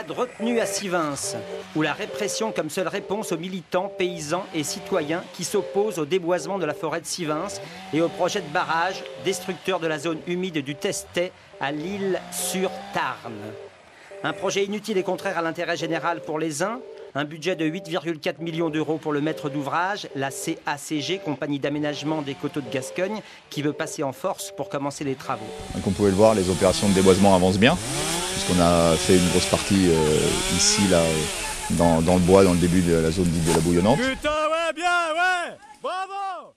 Pas de retenue à Sivens, où la répression comme seule réponse aux militants, paysans et citoyens qui s'opposent au déboisement de la forêt de Sivens et au projet de barrage destructeur de la zone humide du Testet à L'Isle-sur-Tarn. Un projet inutile et contraire à l'intérêt général pour les uns, un budget de 8,4 millions d'euros pour le maître d'ouvrage, la CACG, Compagnie d'aménagement des coteaux de Gascogne, qui veut passer en force pour commencer les travaux. Comme vous pouvez le voir, les opérations de déboisement avancent bien, puisqu'on a fait une grosse partie ici, là, dans le bois, dans le début de la zone dite de la Bouillonnante. Putain, ouais, bien, ouais, bravo!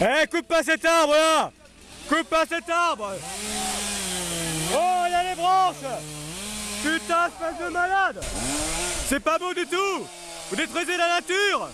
Eh, coupe pas cet arbre là! Coupe pas cet arbre! Oh, il y a les branches! Putain, espèce de malade! C'est pas beau du tout! Vous détruisez la nature!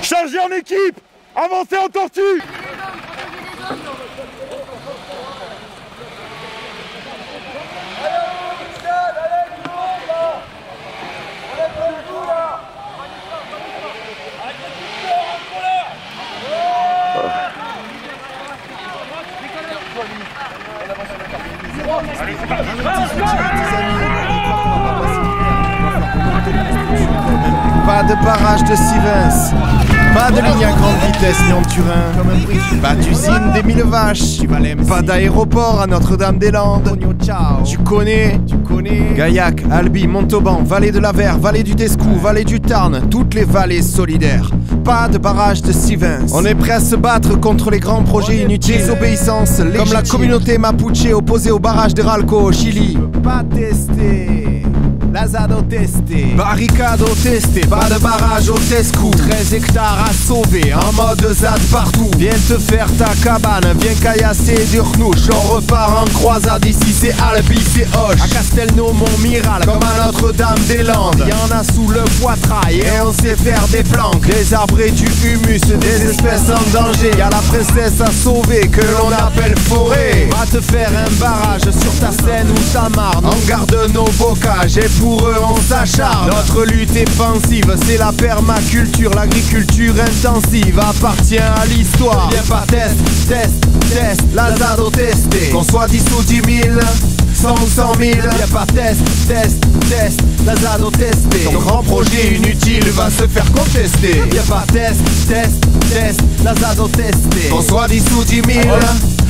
Chargez en équipe! Avancez en tortue! Pas de barrage de Sivens, pas de ligne à grande vitesse ni en Turin, pas d'usine des 1000 vaches, pas d'aéroport à Notre-Dame-des-Landes. Tu connais Gaillac, Albi, Montauban, vallée de l'Aver, vallée du Tescou, vallée du Tarn, toutes les vallées solidaires. Pas de barrage de Sivens. On est prêt à se battre contre les grands projets inutiles, désobéissance légitime, comme la communauté mapuche opposée au barrage de Ralco au Chili. Pas testé. Lazado testé, barricade testé, pas de barrage au Tescou, 13 hectares à sauver, en mode ZAD partout. Viens te faire ta cabane, viens caillasser du renouche. On repart en croisade, ici c'est Albi, c'est Hoche. À Castelnau, Montmiral, comme à Notre-Dame-des-Landes. Y'en a sous le poitrail et on sait faire des planques. Des arbres et du humus, des espèces en danger. Y'a la princesse à sauver que l'on appelle forêt. Va te faire un barrage sur ta Seine ou ta Marne. On garde nos bocages et pour eux on s'acharne. Notre lutte est pensive, c'est la permaculture. L'agriculture intensive appartient à l'histoire. Viens pas test, Lazado testé. Qu'on soit 10 ou 10 000, 100 ou 100 000. Viens pas test, Lazado testé. Ton grand projet inutile va se faire contester. Viens pas test, Lazado testé. Qu'on soit 10 ou 10 000,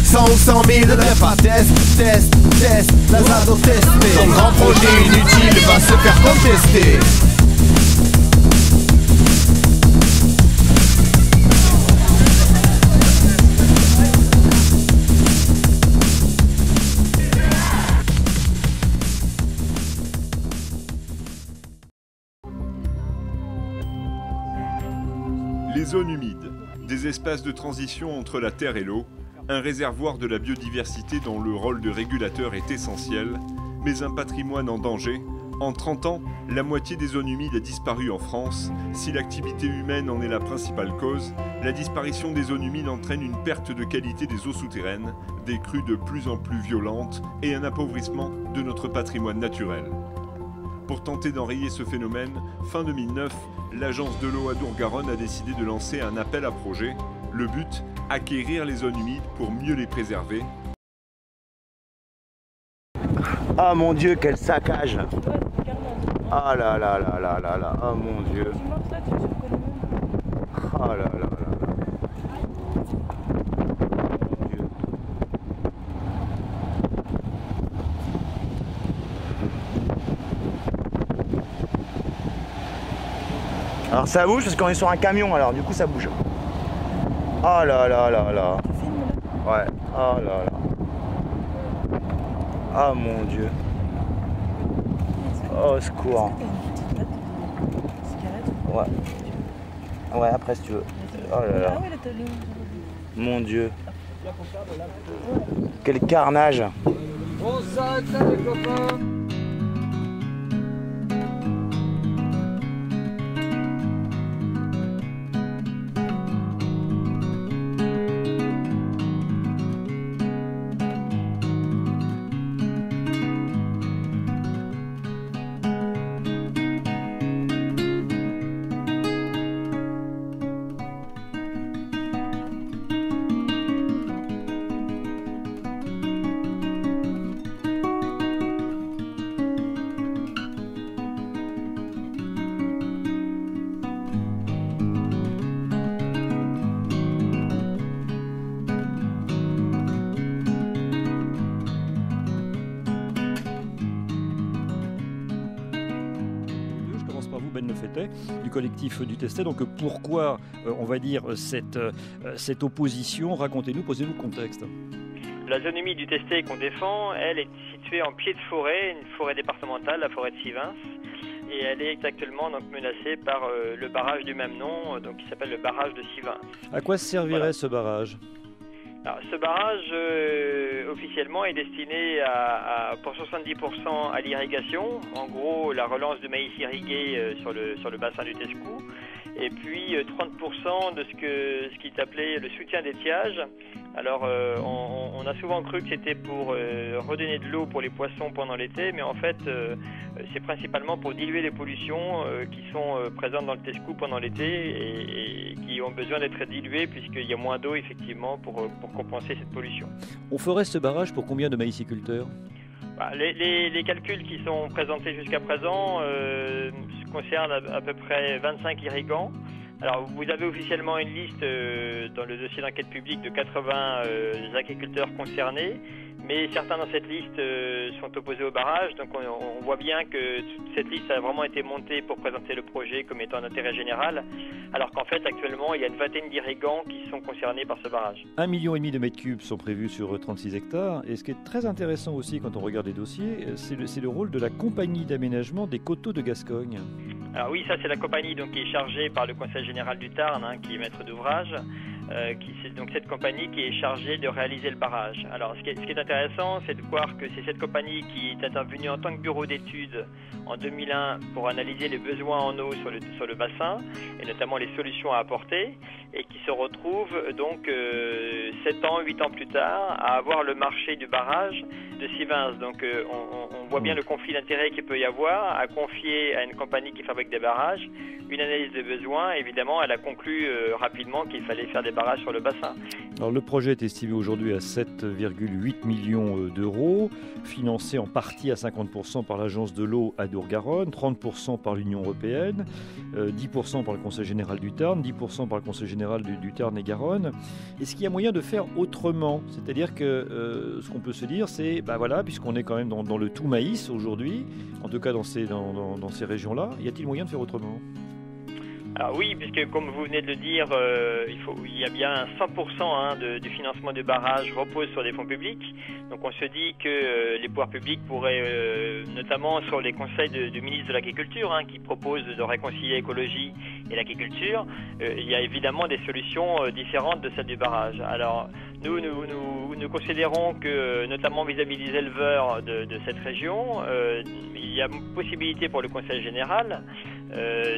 100 ou 100 000, viens pas test, Lazado testé. Ton grand projet inutile va se faire contester. Les zones humides, des espaces de transition entre la terre et l'eau, un réservoir de la biodiversité dont le rôle de régulateur est essentiel, mais un patrimoine en danger. En 30 ans, la moitié des zones humides a disparu en France. Si l'activité humaine en est la principale cause, la disparition des zones humides entraîne une perte de qualité des eaux souterraines, des crues de plus en plus violentes et un appauvrissement de notre patrimoine naturel. Pour tenter d'enrayer ce phénomène, fin 2009, l'agence de l'eau Adour-Garonne a décidé de lancer un appel à projet. Le but, acquérir les zones humides pour mieux les préserver. Ah mon Dieu, quel saccage! Ah là là là là là là, oh mon Dieu! Ah là là là là! Mon Dieu. Alors ça bouge parce qu'on est sur un camion, alors du coup ça bouge. Oh là là là là! Ouais, oh là là! Ah mon Dieu. Oh, au secours. Ouais. Ouais, après si tu veux. Oh là là. Mon Dieu. Quel carnage. On s'arrête là, les copains. Du collectif du Testet. Donc pourquoi, on va dire, cette opposition? Racontez-nous, posez-nous le contexte. La zone humide du Testet qu'on défend, elle est située en pied de forêt, une forêt départementale, la forêt de Sivens. Et elle est actuellement donc menacée par le barrage du même nom, donc qui s'appelle le barrage de Sivens. À quoi servirait voilà. ce barrage? Alors, ce barrage, officiellement, est destiné pour 70% à l'irrigation. En gros, la relance de maïs irrigué sur le bassin du Tescou. Et puis 30% de ce qui est appelé le soutien d'étiage. Alors, on a souvent cru que c'était pour redonner de l'eau pour les poissons pendant l'été, mais en fait, c'est principalement pour diluer les pollutions qui sont présentes dans le Tescou pendant l'été et qui ont besoin d'être diluées puisqu'il y a moins d'eau, effectivement, pour compenser cette pollution. On ferait ce barrage pour combien de maïsiculteurs? Les calculs qui sont présentés jusqu'à présent concernent à peu près 25 irrigants. Alors, vous avez officiellement une liste dans le dossier d'enquête publique de 80 agriculteurs concernés, mais certains dans cette liste sont opposés au barrage. Donc, on voit bien que cette liste a vraiment été montée pour présenter le projet comme étant d'intérêt général, alors qu'en fait, actuellement, il y a une vingtaine d'irrigants qui sont concernés par ce barrage. 1,5 million de mètres cubes sont prévus sur 36 hectares. Et ce qui est très intéressant aussi quand on regarde les dossiers, c'est le rôle de la compagnie d'aménagement des coteaux de Gascogne. Alors oui, ça c'est la compagnie donc, qui est chargée par le Conseil général du Tarn, qui est maître d'ouvrage. C'est donc cette compagnie qui est chargée de réaliser le barrage. Alors ce qui est intéressant, c'est de voir que c'est cette compagnie qui est intervenue en tant que bureau d'études en 2001 pour analyser les besoins en eau sur le bassin et notamment les solutions à apporter et qui se retrouve donc 7 ans, 8 ans plus tard à avoir le marché du barrage de Sivens. Donc on voit bien le conflit d'intérêts qu'il peut y avoir à confier à une compagnie qui fabrique des barrages une analyse de besoins. Évidemment, elle a conclu rapidement qu'il fallait faire des barrages sur le bassin. Alors, le projet est estimé aujourd'hui à 7,8 millions d'euros, financé en partie à 50% par l'agence de l'eau Adour-Garonne, 30% par l'Union européenne, 10% par le Conseil général du Tarn, 10% par le Conseil général du Tarn et Garonne. Est-ce qu'il y a moyen de faire autrement? C'est-à-dire que ce qu'on peut se dire, c'est, voilà, puisqu'on est quand même dans le tout maïs aujourd'hui, en tout cas dans ces régions-là, y a-t-il moyen de faire autrement? Alors oui, puisque comme vous venez de le dire, il y a bien 100% du financement du barrage repose sur des fonds publics. Donc on se dit que les pouvoirs publics pourraient, notamment sur les conseils du ministre de l'Agriculture, qui propose de réconcilier l'écologie et l'agriculture, il y a évidemment des solutions différentes de celles du barrage. Alors nous considérons que, notamment vis-à-vis des éleveurs de cette région, il y a possibilité pour le Conseil général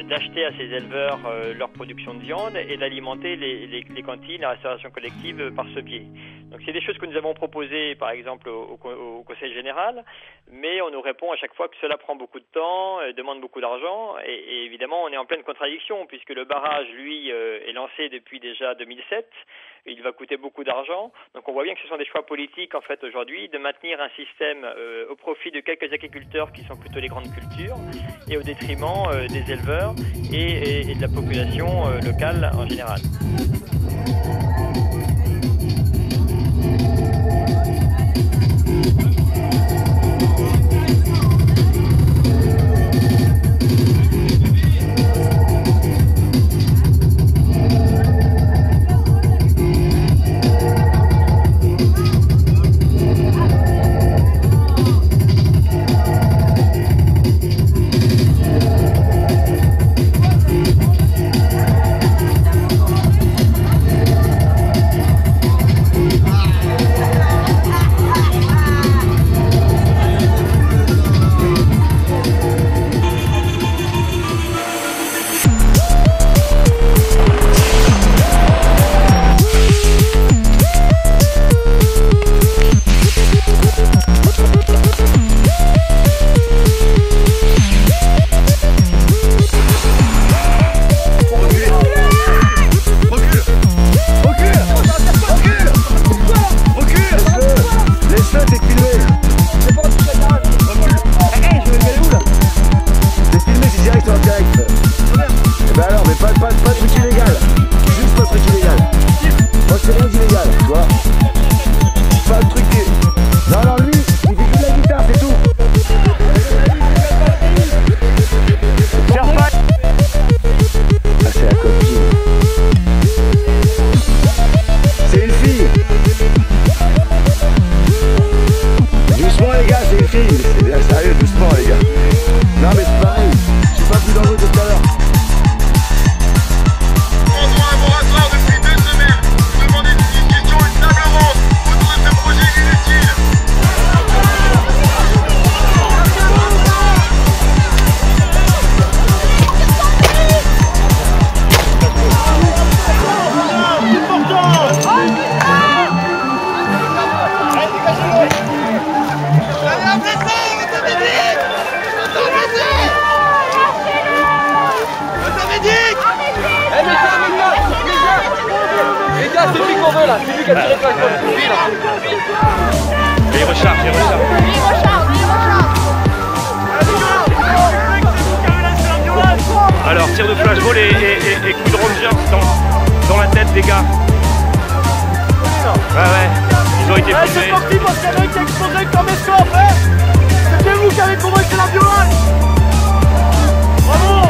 d'acheter à ces éleveurs leur production de viande et d'alimenter les cantines, la restauration collective par ce biais. Donc c'est des choses que nous avons proposées par exemple au Conseil général, mais on nous répond à chaque fois que cela prend beaucoup de temps, demande beaucoup d'argent et évidemment on est en pleine contradiction puisque le barrage lui est lancé depuis déjà 2007. Il va coûter beaucoup d'argent. Donc on voit bien que ce sont des choix politiques en fait aujourd'hui de maintenir un système au profit de quelques agriculteurs qui sont plutôt les grandes cultures et au détriment des éleveurs et de la population locale en général. Il recharge. Alors, tir de flashball et coup de ranger dans la tête des gars. Ouais, ils ont été filmés. C'est parti parce qu'il y en a qui a explosé comme escorte, c'était vous qui avez convaincu la violence. Bravo.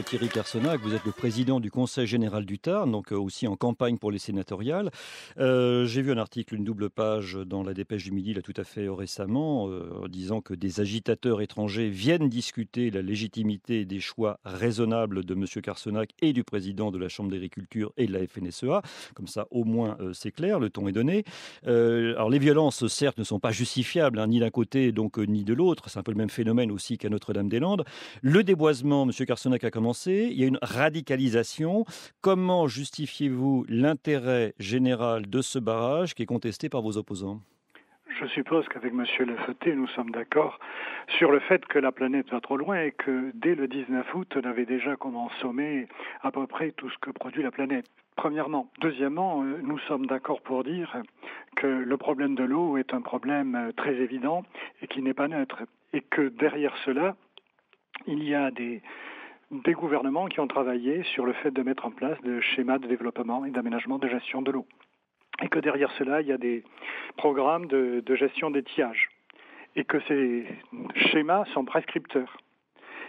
Thierry Carcenac, vous êtes le président du Conseil général du Tarn, donc aussi en campagne pour les sénatoriales. J'ai vu un article, une double page dans la Dépêche du Midi, là tout à fait récemment, disant que des agitateurs étrangers viennent discuter la légitimité des choix raisonnables de M. Carcenac et du président de la Chambre d'agriculture et de la FNSEA. Comme ça, au moins, c'est clair, le ton est donné. Alors les violences, certes, ne sont pas justifiables, ni d'un côté donc ni de l'autre. C'est un peu le même phénomène aussi qu'à Notre-Dame-des-Landes. Le déboisement, M. Carcenac, a commencé. Il y a une radicalisation. Comment justifiez-vous l'intérêt général de ce barrage qui est contesté par vos opposants ? Je suppose qu'avec M. Lefeuté, nous sommes d'accord sur le fait que la planète va trop loin et que dès le 19 août, on avait déjà consommé à peu près tout ce que produit la planète. Premièrement. Deuxièmement, nous sommes d'accord pour dire que le problème de l'eau est un problème très évident et qui n'est pas neutre. Et que derrière cela, il y a des gouvernements qui ont travaillé sur le fait de mettre en place des schémas de développement et d'aménagement de gestion de l'eau. Et que derrière cela, il y a des programmes de gestion d'étiage. Et que ces schémas sont prescripteurs.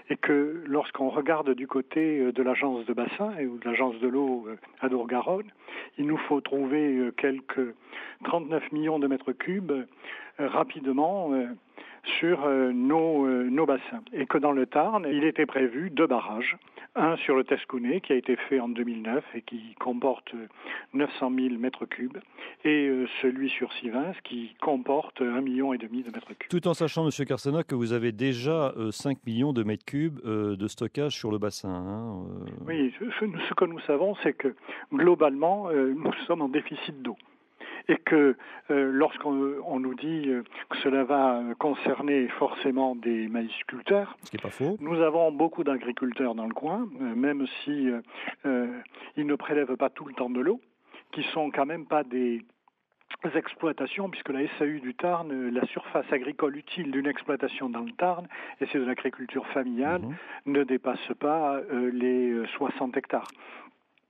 Et que lorsqu'on regarde du côté de l'agence de bassin ou de l'agence de l'eau à Dour-Garonne, il nous faut trouver quelques 39 millions de mètres cubes rapidement sur nos bassins. Et que dans le Tarn, il était prévu 2 barrages. Un sur le Tescounet qui a été fait en 2009 et qui comporte 900 000 mètres cubes et celui sur Sivens qui comporte 1,5 million de mètres cubes. Tout en sachant, M. Carcenac, que vous avez déjà 5 millions de mètres cubes de stockage sur le bassin. Oui, ce que nous savons, c'est que globalement, nous sommes en déficit d'eau. Et que lorsqu'on nous dit que cela va concerner forcément des maïsculteurs, ce qui n'est pas faux. Nous avons beaucoup d'agriculteurs dans le coin, même si ils ne prélèvent pas tout le temps de l'eau, qui sont quand même pas des exploitations, puisque la SAU du Tarn, la surface agricole utile d'une exploitation dans le Tarn, et c'est de l'agriculture familiale, ne dépasse pas les 60 hectares.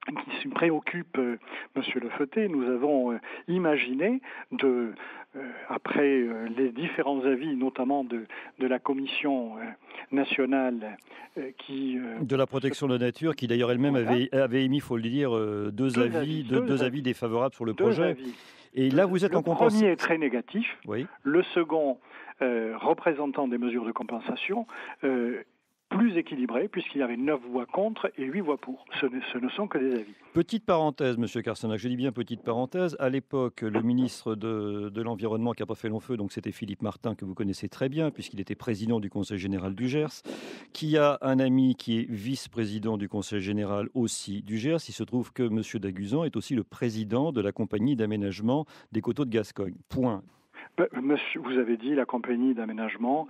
Qui se préoccupe M. Lefeuté, nous avons imaginé, après les différents avis, notamment de la Commission nationale de la protection de la nature, qui d'ailleurs elle-même avait émis, il faut le dire, deux avis défavorables sur le projet. Et là, vous êtes en compensation. Le premier est très négatif. Oui. Le second, représentant des mesures de compensation, plus équilibré, puisqu'il y avait 9 voix contre et 8 voix pour. Ce ne sont que des avis. Petite parenthèse, M. Carcenac, je dis bien petite parenthèse. À l'époque, le ministre de l'Environnement qui n'a pas fait long feu, donc c'était Philippe Martin, que vous connaissez très bien, puisqu'il était président du Conseil général du Gers, qui a un ami qui est vice-président du Conseil général aussi du Gers. Il se trouve que M. Daguzan est aussi le président de la compagnie d'aménagement des coteaux de Gascogne. Point. Monsieur, vous avez dit, la compagnie d'aménagement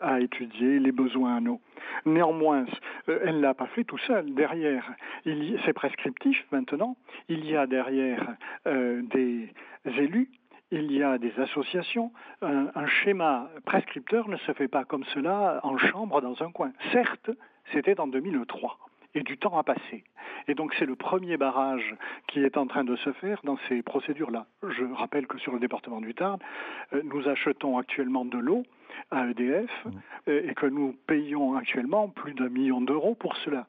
a étudié les besoins en eau. Néanmoins, elle ne l'a pas fait tout seul. Derrière, c'est prescriptif maintenant. Il y a derrière des élus, il y a des associations. Un schéma prescripteur ne se fait pas comme cela en chambre dans un coin. Certes, c'était en 2003. Et du temps a passé. Et donc c'est le premier barrage qui est en train de se faire dans ces procédures-là. Je rappelle que sur le département du Tarn, nous achetons actuellement de l'eau à EDF et que nous payons actuellement plus d'1 million d'euros pour cela.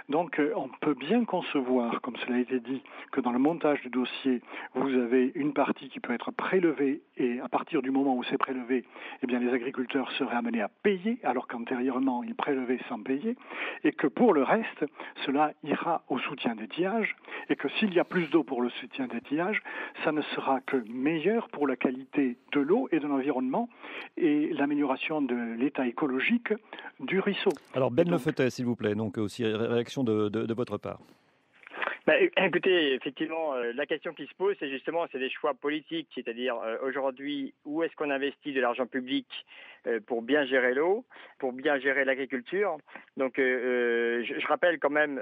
Donc on peut bien concevoir, comme cela a été dit, que dans le montage du dossier, vous avez une partie qui peut être prélevée et à partir du moment où c'est prélevé, eh bien les agriculteurs seraient amenés à payer alors qu'antérieurement ils prélevaient sans payer et que pour le reste, cela ira au soutien d'étiage et que s'il y a plus d'eau pour le soutien d'étiage, ça ne sera que meilleur pour la qualité de l'eau et de l'environnement et l'amélioration de l'état écologique du ruisseau. Alors Ben Lefeuté, s'il vous plaît, donc aussi réaction de votre part. Écoutez, effectivement, la question qui se pose, c'est des choix politiques, c'est-à-dire aujourd'hui, où est-ce qu'on investit de l'argent public pour bien gérer l'eau, pour bien gérer l'agriculture. Donc, je rappelle quand même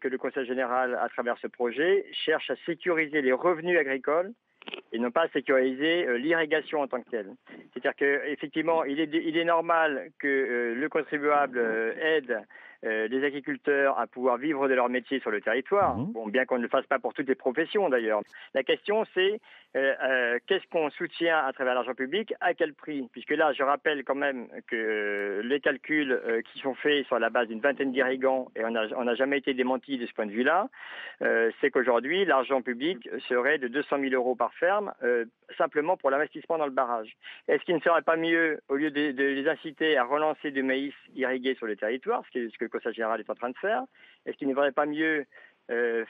que le Conseil général, à travers ce projet, cherche à sécuriser les revenus agricoles et non pas sécuriser l'irrigation en tant que telle. C'est-à-dire qu'effectivement, il est normal que le contribuable aide les agriculteurs à pouvoir vivre de leur métier sur le territoire, bon, bien qu'on ne le fasse pas pour toutes les professions d'ailleurs. La question c'est qu'est-ce qu'on soutient à travers l'argent public, à quel prix? Puisque là, je rappelle quand même que les calculs qui sont faits sur la base d'une vingtaine d'irrigants, et on n'a jamais été démenti de ce point de vue-là, c'est qu'aujourd'hui, l'argent public serait de 200 000 euros par ferme, simplement pour l'investissement dans le barrage. Est-ce qu'il ne serait pas mieux, au lieu de les inciter à relancer du maïs irrigué sur le territoire, ce que le Conseil général est en train de faire, est-ce qu'il ne vaudrait pas mieux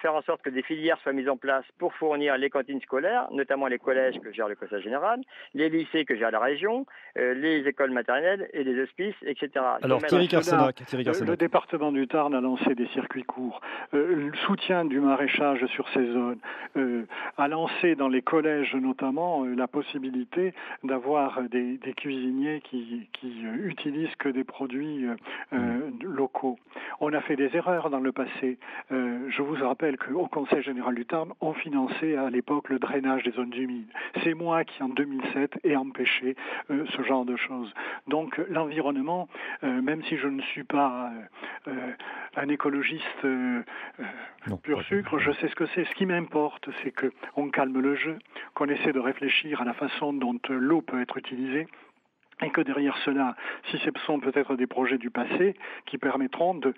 faire en sorte que des filières soient mises en place pour fournir les cantines scolaires, notamment les collèges que gère le Conseil général, les lycées que gère la région, les écoles maternelles et les hospices, etc. Alors Thierry Carsenac. Le département du Tarn a lancé des circuits courts. Le soutien du maraîchage sur ces zones a lancé dans les collèges notamment la possibilité d'avoir des cuisiniers qui utilisent que des produits locaux. On a fait des erreurs dans le passé. Je vous rappelle qu'au Conseil général du Tarn, on finançait à l'époque le drainage des zones humides. C'est moi qui, en 2007, ai empêché ce genre de choses. Donc l'environnement, même si je ne suis pas un écologiste pur sucre, je sais ce que c'est. Ce qui m'importe, c'est qu'on calme le jeu, qu'on essaie de réfléchir à la façon dont l'eau peut être utilisée, et que derrière cela, si ce sont peut-être des projets du passé qui permettront de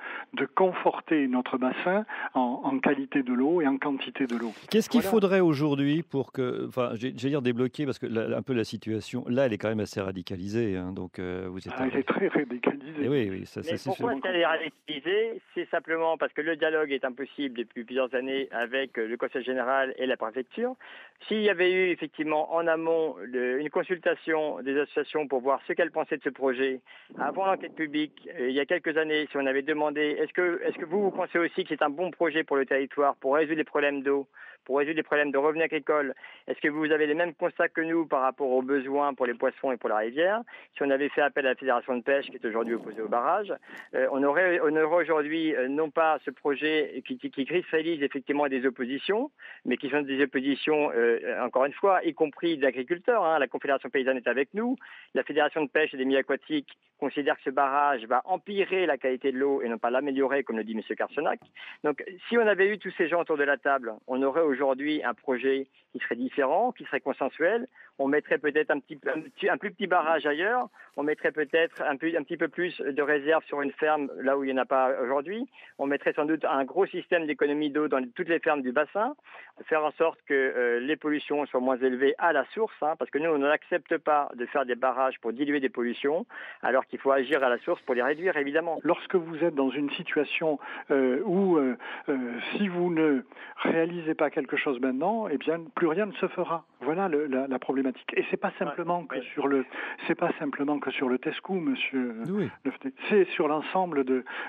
conforter notre bassin en qualité de l'eau et en quantité de l'eau. Qu'est-ce qu'il faudrait aujourd'hui pour que, enfin, j'allais dire débloquer, parce que un peu la situation, là, elle est quand même assez radicalisée. Hein, donc, vous êtes elle est très radicalisée. Et oui, ça c'est sûr. Pourquoi elle est radicalisée? C'est simplement parce que le dialogue est impossible depuis plusieurs années avec le Conseil général et la préfecture. S'il y avait eu effectivement en amont une consultation des associations pour voir ce qu'elles pensaient de ce projet avant l'enquête publique, il y a quelques années, si on avait demandé est-ce que vous pensez aussi que c'est un bon projet pour le territoire, pour résoudre les problèmes d'eau, pour résoudre les problèmes de revenus agricoles, est-ce que vous avez les mêmes constats que nous par rapport aux besoins pour les poissons et pour la rivière? Si on avait fait appel à la Fédération de pêche qui est aujourd'hui opposée au barrage, on aurait aujourd'hui non pas ce projet qui cristallise effectivement des oppositions, mais qui sont des oppositions, encore une fois, y compris d'agriculteurs. Hein. La Confédération paysanne est avec nous, la Fédération de pêche et des milieux aquatiques considère que ce barrage va empirer la qualité de l'eau et non pas l'améliorer, comme le dit M. Carsenac. Donc, si on avait eu tous ces gens autour de la table, on aurait aujourd'hui un projet qui serait différent, qui serait consensuel. On mettrait peut-être un plus petit barrage ailleurs. On mettrait peut-être un petit peu plus de réserve sur une ferme là où il n'y en a pas aujourd'hui. On mettrait sans doute un gros système d'économie d'eau dans toutes les fermes du bassin. Faire en sorte que les pollutions soient moins élevées à la source, hein, parce que nous, on n'accepte pas de faire des barrages pour diluer des pollutions, alors qu'il faut agir à la source pour les réduire, évidemment. Lorsque vous êtes dans une situation où si vous ne réalisez pas quelque chose maintenant, eh bien, plus rien ne se fera. Voilà la problématique. Et c'est pas simplement que sur le Tescou, monsieur. Oui. C'est sur l'ensemble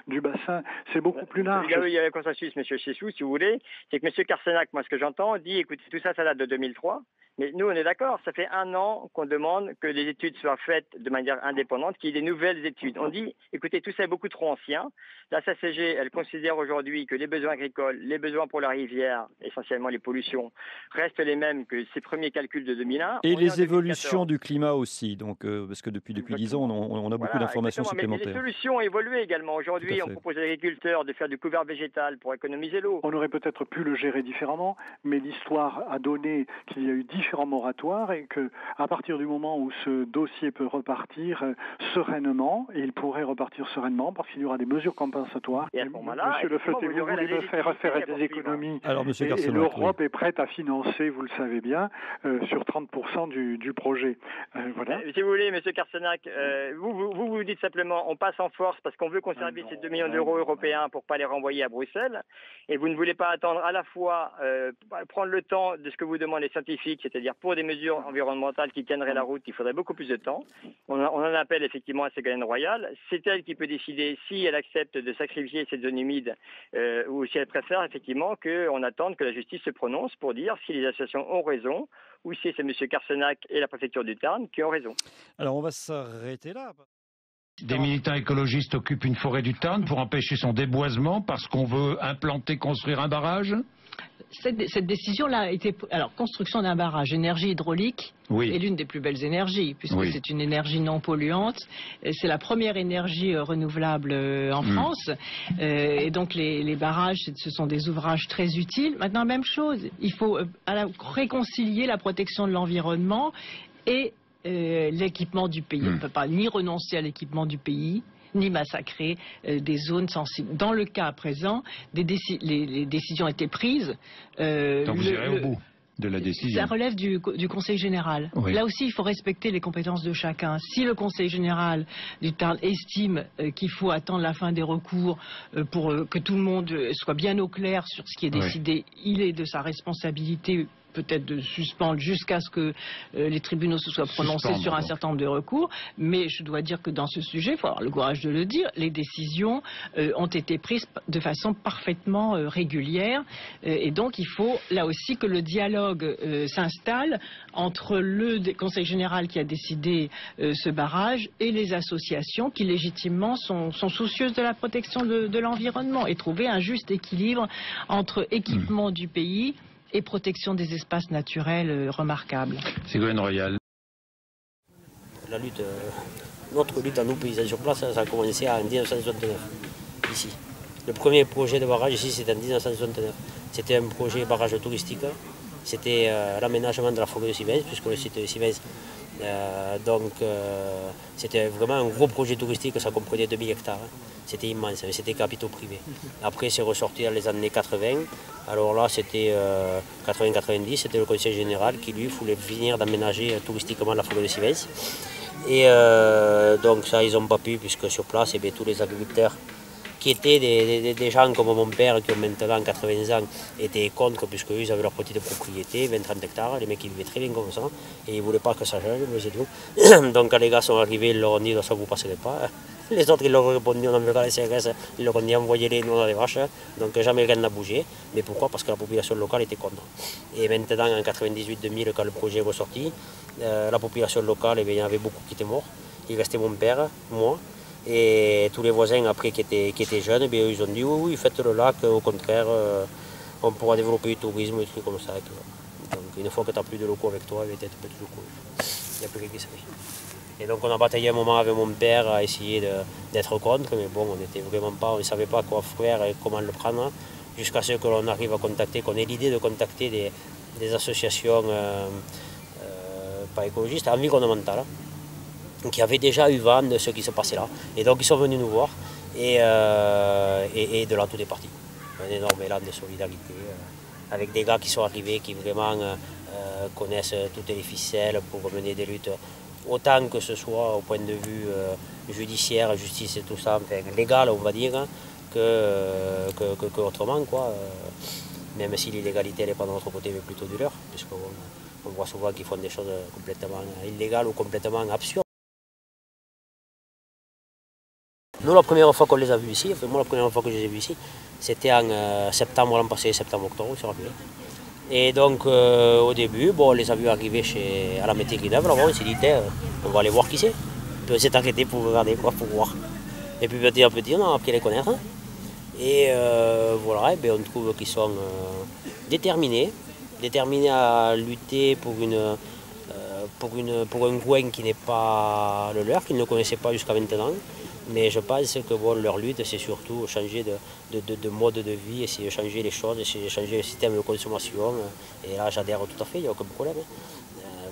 du bassin. C'est beaucoup plus large. Là où il y a un consensus, monsieur Chessou, si vous voulez, c'est que monsieur Carsenac, moi, ce que j'entends, dit, écoutez, tout ça, ça date de 2003. Mais nous, on est d'accord, ça fait 1 an qu'on demande que les études soient faites de manière indépendante, qu'il y ait des nouvelles études. On dit, écoutez, tout ça est beaucoup trop ancien. La SACG, elle considère aujourd'hui que les besoins agricoles, les besoins pour la rivière, essentiellement les pollutions, restent les mêmes que ces premiers calculs de 2001. Et les évolutions du climat aussi, donc, parce que depuis 10 ans, on a beaucoup d'informations supplémentaires. Mais les solutions ont évolué également. Aujourd'hui, on propose aux agriculteurs de faire du couvert végétal pour économiser l'eau. On aurait peut-être pu le gérer différemment, mais l'histoire a donné qu'il y a eu différents moratoires et qu'à partir du moment où ce dossier peut repartir sereinement, et il pourrait repartir sereinement parce qu'il y aura des mesures compensatoires. Et à ce moment-là, monsieur Le Feut, vous voulez me faire des économies. Alors, monsieur Carsenac, l'Europe est prête à financer, vous le savez bien, sur 30% du projet. Voilà. Si vous voulez, monsieur Carsenac, vous dites simplement on passe en force parce qu'on veut conserver ces 2 millions d'euros européens pour ne pas les renvoyer à Bruxelles, et vous ne voulez pas attendre à la fois prendre le temps de ce que vous demandent les scientifiques, c'est-à-dire pour des mesures environnementales qui tiendraient la route, il faudrait beaucoup plus de temps. On en appelle effectivement à Ségolène Royal. C'est elle qui peut décider si elle accepte de sacrifier cette zone humide ou si elle préfère effectivement qu'on attende que la justice se prononce pour dire si les associations ont raison ou si c'est M. Carsenac et la préfecture du Tarn qui ont raison. Alors on va s'arrêter là. Des militants écologistes occupent une forêt du Tarn pour empêcher son déboisement parce qu'on veut implanter, construire un barrage? cette décision-là a été... Alors, construction d'un barrage, énergie hydraulique, Oui. est l'une des plus belles énergies, puisque Oui. c'est une énergie non polluante. C'est la première énergie renouvelable en France. Et donc, les barrages, ce sont des ouvrages très utiles. Maintenant, même chose, il faut réconcilier la protection de l'environnement et l'équipement du pays. On ne peut pas ni renoncer à l'équipement du pays, ni massacrer des zones sensibles. Dans le cas présent, les décisions ont été prises. Donc vous irez au bout de la décision. Ça relève du Conseil général. Oui. Là aussi, il faut respecter les compétences de chacun. Si le Conseil général du Tarn estime qu'il faut attendre la fin des recours pour que tout le monde soit bien au clair sur ce qui est décidé, il est de sa responsabilité peut-être de suspendre jusqu'à ce que les tribunaux se soient prononcés sur un certain nombre de recours. Mais je dois dire que dans ce sujet, il faut avoir le courage de le dire, les décisions ont été prises de façon parfaitement régulière. Et donc, il faut là aussi que le dialogue s'installe entre le Conseil général qui a décidé ce barrage et les associations qui légitimement sont soucieuses de la protection de l'environnement et trouver un juste équilibre entre équipement du pays et protection des espaces naturels remarquables. Ségolène Royal. La lutte, notre lutte à nous paysans sur place, ça a commencé en 1969, ici. Le premier projet de barrage ici, c'était en 1969. C'était un projet barrage touristique. C'était l'aménagement de la forêt de Sivens, puisque le site de Sivens, c'était vraiment un gros projet touristique, ça comprenait 2000 hectares. C'était immense, c'était capitaux privés. Après, c'est ressorti dans les années 80. Alors là, c'était 80-90, c'était le conseil général qui, lui, voulait venir d'aménager touristiquement la forêt de Sivens. Et donc ça, ils n'ont pas pu, puisque sur place, eh bien, tous les agriculteurs qui étaient des gens comme mon père, qui ont maintenant 80 ans, étaient contre, puisque eux, ils avaient leur petite propriété, 20-30 hectares, les mecs ils vivaient très bien comme ça, et ils ne voulaient pas que ça change, mais c'est tout. Donc quand les gars sont arrivés, ils leur ont dit, ça vous passerez pas. Les autres, ils leur ont répondu, on enverra les CRS, ils leur ont dit, envoyez-les, nous on a des vaches. Donc jamais rien n'a bougé. Mais pourquoi? Parce que la population locale était contre. Et maintenant, en 98-2000, quand le projet est ressorti, la population locale, eh bien, il y en avait beaucoup qui étaient morts. Il restait mon père, moi, et tous les voisins après qui étaient jeunes, eh bien, ils ont dit, oui, faites le lac, au contraire, on pourra développer du tourisme, des trucs comme ça. Donc une fois que tu n'as plus de locaux avec toi, tu es toujours cool. Il n'y a plus rien qui se fait. Et donc on a bataillé un moment avec mon père à essayer d'être contre, mais bon, on ne savait pas quoi faire et comment le prendre, jusqu'à ce que l'on arrive à contacter, qu'on ait l'idée de contacter des associations pas écologistes, environnementales, qui avaient déjà eu vent de ce qui se passait là. Et donc ils sont venus nous voir, et de là tout est parti. Un énorme élan de solidarité, avec des gars qui sont arrivés, qui vraiment connaissent toutes les ficelles pour mener des luttes, autant que ce soit au point de vue judiciaire, justice et tout ça, enfin, légal on va dire, que autrement, quoi. Même si l'illégalité n'est pas de notre côté, mais plutôt du leur, puisqu'on voit souvent qu'ils font des choses complètement illégales ou complètement absurdes. Nous, la première fois qu'on les a vus ici, enfin, moi la première fois que je les ai vus ici, c'était en septembre l'an passé, septembre-octobre, ils sont arrivés. Et donc au début, bon, on les a vus arriver à la métairie neuve, là-bas, on s'est dit, on va aller voir qui c'est. Puis on s'est arrêté pour regarder, quoi, pour voir. Et puis petit à petit, on a appris à les connaître. Et voilà, et bien, on trouve qu'ils sont déterminés à lutter pour un coin qui n'est pas le leur, qu'ils ne connaissaient pas jusqu'à maintenant. Mais je pense que bon, leur lutte, c'est surtout changer de mode de vie, essayer de changer les choses, essayer de changer le système de consommation. Et là, j'adhère tout à fait, il n'y a aucun problème.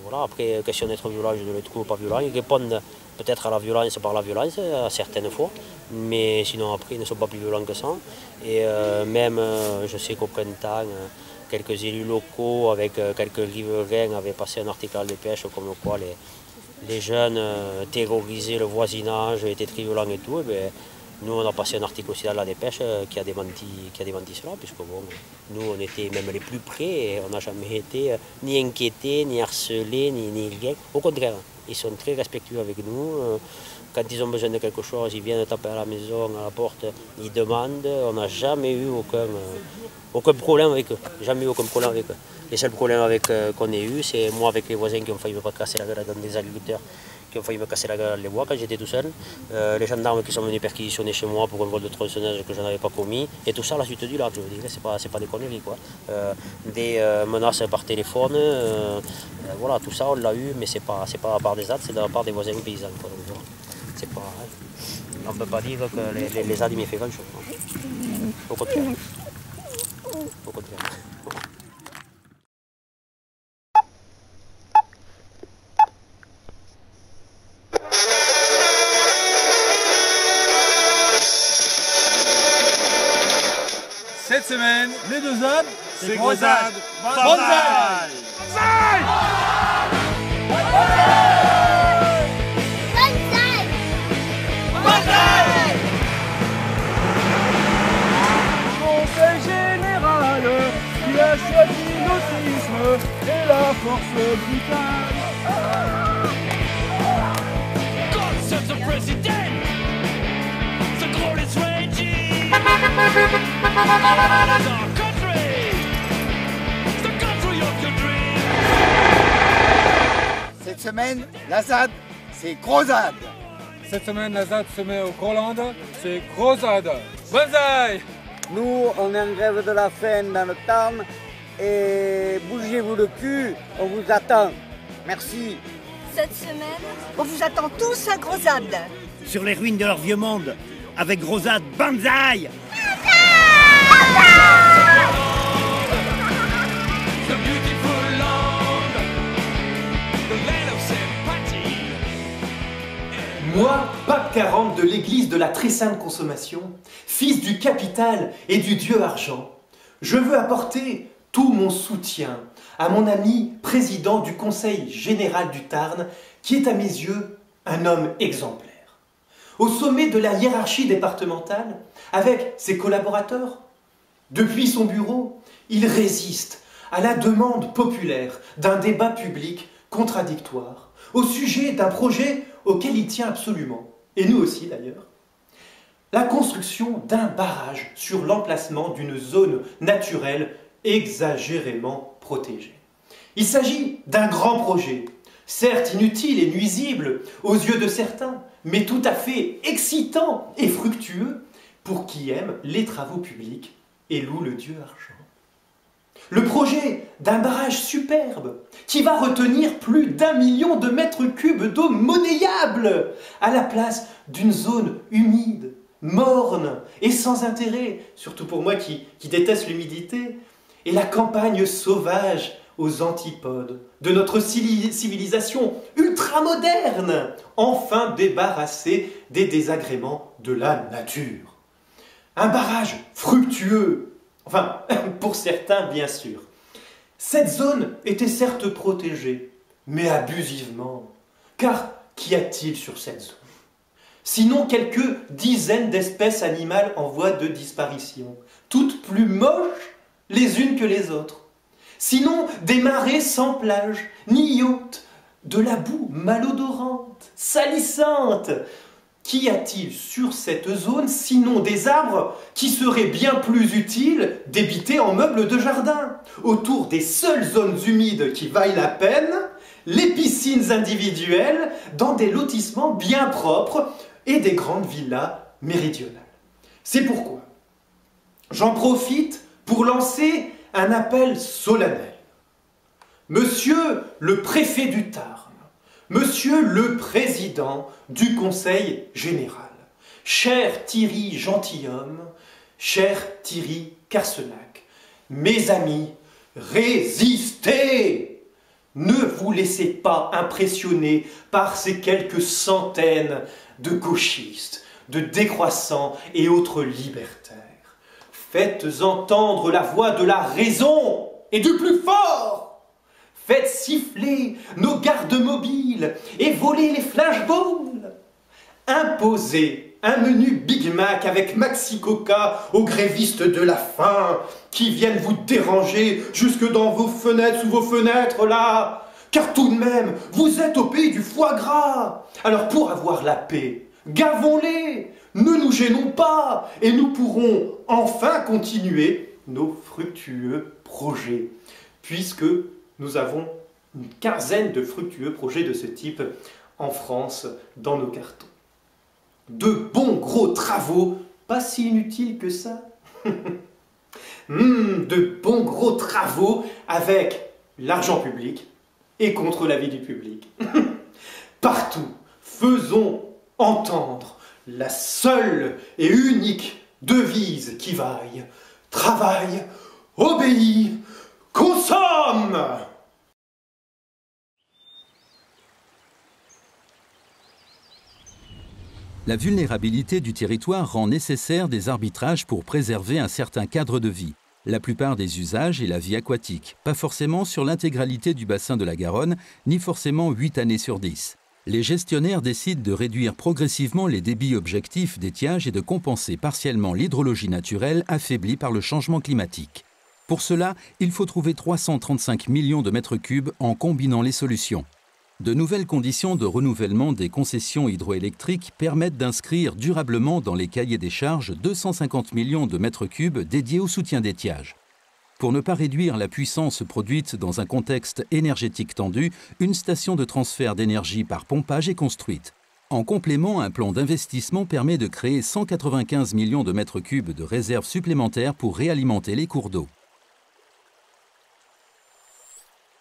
Voilà. Après, question d'être violent, je ne les trouve pas violents. Ils répondent peut-être à la violence par la violence, à certaines fois, mais sinon après, ils ne sont pas plus violents que ça. Et même, je sais qu'au printemps, quelques élus locaux avec quelques riverains avaient passé un article à la dépêche comme quoi les jeunes terrorisaient le voisinage, étaient très violents et tout. Et bien, nous, on a passé un article aussi dans la dépêche qui a démenti cela, puisque bon, nous, on était même les plus près et on n'a jamais été ni inquiétés, ni harcelés, ni rien. Au contraire, ils sont très respectueux avec nous. Quand ils ont besoin de quelque chose, ils viennent taper à la maison, à la porte, ils demandent. On n'a jamais eu aucun problème avec eux. Jamais eu aucun problème avec eux. Les seuls problèmes qu'on ait eu, c'est moi avec les voisins qui ont failli me casser la gueule dans des agriculteurs qui ont failli me casser la gueule dans les bois quand j'étais tout seul. Les gendarmes qui sont venus perquisitionner chez moi pour un vol de tronçonneuse que je n'avais pas commis. Et tout ça à la suite du lac, je veux dire, c'est pas des conneries quoi. Des menaces par téléphone, voilà, tout ça on l'a eu, mais c'est pas de la part des ZAD, c'est de la part des voisins paysans. Quoi, donc, voilà. C'est pas, on ne peut pas dire que les ZAD m'aient fait grand chose. Au contraire. Au contraire. Cette semaine, les deux ZAD, c'est gros ZAD. Banzai! Conseil général qui a choisi l'autisme et la force brutale. Concept of president, the goal is raging. Our country, the country of your dreams. Cette semaine, la ZAD, c'est gros ZAD. Cette semaine, la ZAD se met au Groenland, c'est gros ZAD. Banzai! Nous, on est en grève de la faim dans le Tarn et bougez-vous le cul, on vous attend. Merci. Cette semaine, on vous attend tous à gros ZAD. Sur les ruines de leur vieux monde, avec gros ZAD, Banzai! Moi, pape 40 de l'église de la très sainte consommation, fils du capital et du dieu argent, je veux apporter tout mon soutien à mon ami président du Conseil général du Tarn, qui est à mes yeux un homme exemplaire. Au sommet de la hiérarchie départementale, avec ses collaborateurs, depuis son bureau, il résiste à la demande populaire d'un débat public contradictoire au sujet d'un projet auquel il tient absolument, et nous aussi d'ailleurs, la construction d'un barrage sur l'emplacement d'une zone naturelle exagérément protégée. Il s'agit d'un grand projet, certes inutile et nuisible aux yeux de certains, mais tout à fait excitant et fructueux pour qui aime les travaux publics et loue le dieu argent. Le projet d'un barrage superbe qui va retenir plus d'1 million de mètres cubes d'eau monnayable à la place d'une zone humide, morne et sans intérêt, surtout pour moi qui déteste l'humidité, et la campagne sauvage aux antipodes de notre civilisation ultramoderne, enfin débarrassée des désagréments de la nature. Un barrage fructueux, enfin, pour certains, bien sûr. Cette zone était certes protégée, mais abusivement. Car qu'y a-t-il sur cette zone? Sinon quelques dizaines d'espèces animales en voie de disparition, toutes plus moches les unes que les autres. Sinon des marais sans plage, ni yacht, de la boue malodorante, salissante. Qu'y a-t-il sur cette zone sinon des arbres qui seraient bien plus utiles d'habiter en meubles de jardin, autour des seules zones humides qui vaillent la peine, les piscines individuelles dans des lotissements bien propres et des grandes villas méridionales. C'est pourquoi j'en profite pour lancer un appel solennel. Monsieur le préfet du Tarn, Monsieur le Président du Conseil Général, cher Thierry Gentilhomme, cher Thierry Carcenac, mes amis, résistez! Ne vous laissez pas impressionner par ces quelques centaines de gauchistes, de décroissants et autres libertaires. Faites entendre la voix de la raison et du plus fort! Faites siffler nos gardes mobiles et voler les flashballs. Imposez un menu Big Mac avec Maxi Coca aux grévistes de la faim qui viennent vous déranger jusque dans vos fenêtres, sous vos fenêtres là. Car tout de même, vous êtes au pays du foie gras. Alors pour avoir la paix, gavons-les, ne nous gênons pas et nous pourrons enfin continuer nos fructueux projets. Puisque nous avons une quinzaine de fructueux projets de ce type en France dans nos cartons. De bons gros travaux, pas si inutiles que ça. De bons gros travaux avec l'argent public et contre l'avis du public. Partout, faisons entendre la seule et unique devise qui vaille. Travaille, obéis, consomme! La vulnérabilité du territoire rend nécessaire des arbitrages pour préserver un certain cadre de vie. La plupart des usages et la vie aquatique, pas forcément sur l'intégralité du bassin de la Garonne, ni forcément 8 années sur 10. Les gestionnaires décident de réduire progressivement les débits objectifs d'étiage et de compenser partiellement l'hydrologie naturelle affaiblie par le changement climatique. Pour cela, il faut trouver 335 millions de mètres cubes en combinant les solutions. De nouvelles conditions de renouvellement des concessions hydroélectriques permettent d'inscrire durablement dans les cahiers des charges 250 millions de mètres cubes dédiés au soutien d'étiage. Pour ne pas réduire la puissance produite dans un contexte énergétique tendu, une station de transfert d'énergie par pompage est construite. En complément, un plan d'investissement permet de créer 195 millions de mètres cubes de réserves supplémentaires pour réalimenter les cours d'eau.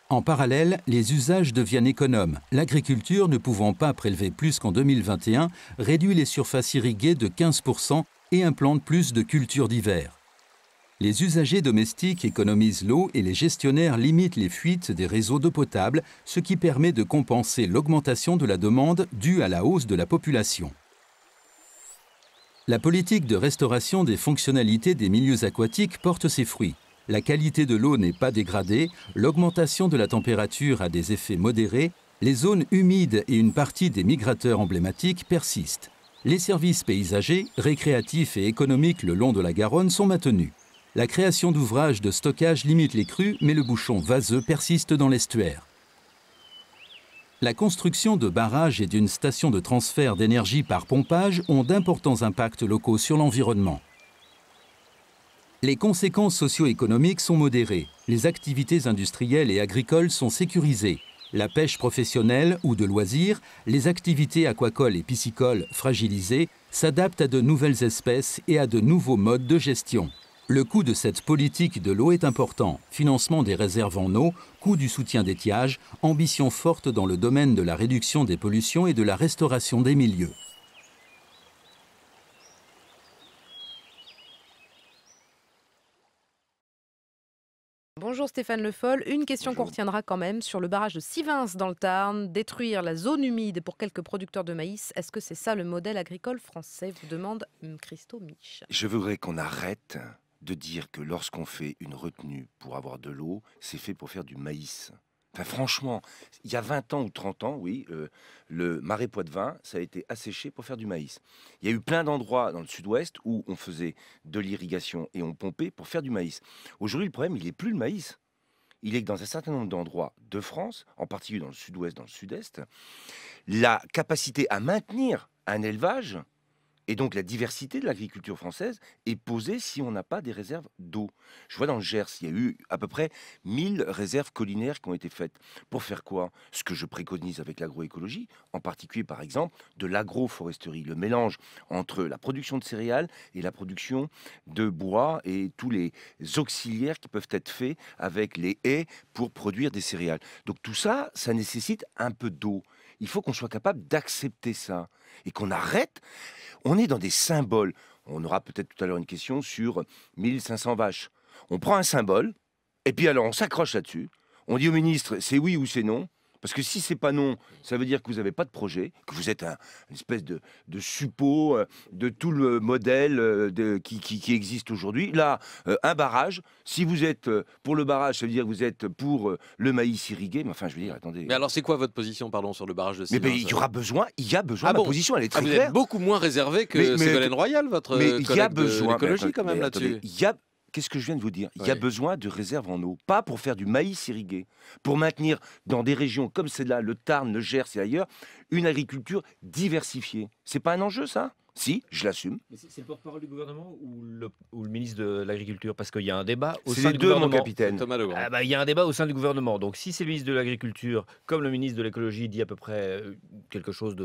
En parallèle, les usages deviennent économes. L'agriculture, ne pouvant pas prélever plus qu'en 2021, réduit les surfaces irriguées de 15% et implante plus de cultures d'hiver. Les usagers domestiques économisent l'eau et les gestionnaires limitent les fuites des réseaux d'eau potable, ce qui permet de compenser l'augmentation de la demande due à la hausse de la population. La politique de restauration des fonctionnalités des milieux aquatiques porte ses fruits. La qualité de l'eau n'est pas dégradée, l'augmentation de la température a des effets modérés, les zones humides et une partie des migrateurs emblématiques persistent. Les services paysagers, récréatifs et économiques le long de la Garonne sont maintenus. La création d'ouvrages de stockage limite les crues, mais le bouchon vaseux persiste dans l'estuaire. La construction de barrages et d'une station de transfert d'énergie par pompage ont d'importants impacts locaux sur l'environnement. Les conséquences socio-économiques sont modérées. Les activités industrielles et agricoles sont sécurisées. La pêche professionnelle ou de loisirs, les activités aquacoles et piscicoles fragilisées s'adaptent à de nouvelles espèces et à de nouveaux modes de gestion. Le coût de cette politique de l'eau est important. Financement des réserves en eau, coût du soutien d'étiage, ambition forte dans le domaine de la réduction des pollutions et de la restauration des milieux. Bonjour Stéphane Le Foll, une question qu'on retiendra quand même sur le barrage de Sivins dans le Tarn, détruire la zone humide pour quelques producteurs de maïs. Est-ce que c'est ça le modèle agricole français, vous demande Christo Mich. Je voudrais qu'on arrête de dire que lorsqu'on fait une retenue pour avoir de l'eau, c'est fait pour faire du maïs. Enfin, franchement, il y a 20 ans ou 30 ans, oui, le marais Poitevin, ça a été asséché pour faire du maïs. Il y a eu plein d'endroits dans le sud-ouest où on faisait de l'irrigation et on pompait pour faire du maïs. Aujourd'hui, le problème, il n'est plus le maïs. Il est que dans un certain nombre d'endroits de France, en particulier dans le sud-ouest, dans le sud-est, la capacité à maintenir un élevage et donc la diversité de l'agriculture française est posée si on n'a pas des réserves d'eau. Je vois dans le Gers, il y a eu à peu près 1000 réserves collinaires qui ont été faites. Pour faire quoi? Ce que je préconise avec l'agroécologie, en particulier par exemple de l'agroforesterie, le mélange entre la production de céréales et la production de bois et tous les auxiliaires qui peuvent être faits avec les haies pour produire des céréales. Donc tout ça, ça nécessite un peu d'eau. Il faut qu'on soit capable d'accepter ça et qu'on arrête. On est dans des symboles. On aura peut-être tout à l'heure une question sur 1500 vaches. On prend un symbole et puis alors on s'accroche là-dessus. On dit au ministre c'est oui ou c'est non. Parce que si c'est pas non, ça veut dire que vous n'avez pas de projet, que vous êtes une espèce de suppôt de tout le modèle qui existe aujourd'hui. Là, un barrage, si vous êtes pour le barrage, ça veut dire que vous êtes pour le maïs irrigué. Mais enfin, je veux dire, attendez. Mais alors, c'est quoi votre position, pardon, sur le barrage de Sivins? Mais il y aura besoin, il y a besoin. Ma position, elle est très claire. Vous êtes beaucoup moins réservé que Ségolène Royal, votre collègue de l'écologie, quand même, là-dessus. Qu'est-ce que je viens de vous dire? Il y a besoin de réserves en eau, pas pour faire du maïs irrigué, pour maintenir dans des régions comme celle-là, le Tarn, le Gers et ailleurs, une agriculture diversifiée. C'est pas un enjeu, ça? Si, je l'assume. C'est le porte-parole du gouvernement ou le ministre de l'Agriculture? Parce qu'il y a un débat au C'est sein les du deux, gouvernement. mon capitaine. Il y a un débat au sein du gouvernement. Donc si c'est le ministre de l'Agriculture, comme le ministre de l'Écologie dit à peu près quelque chose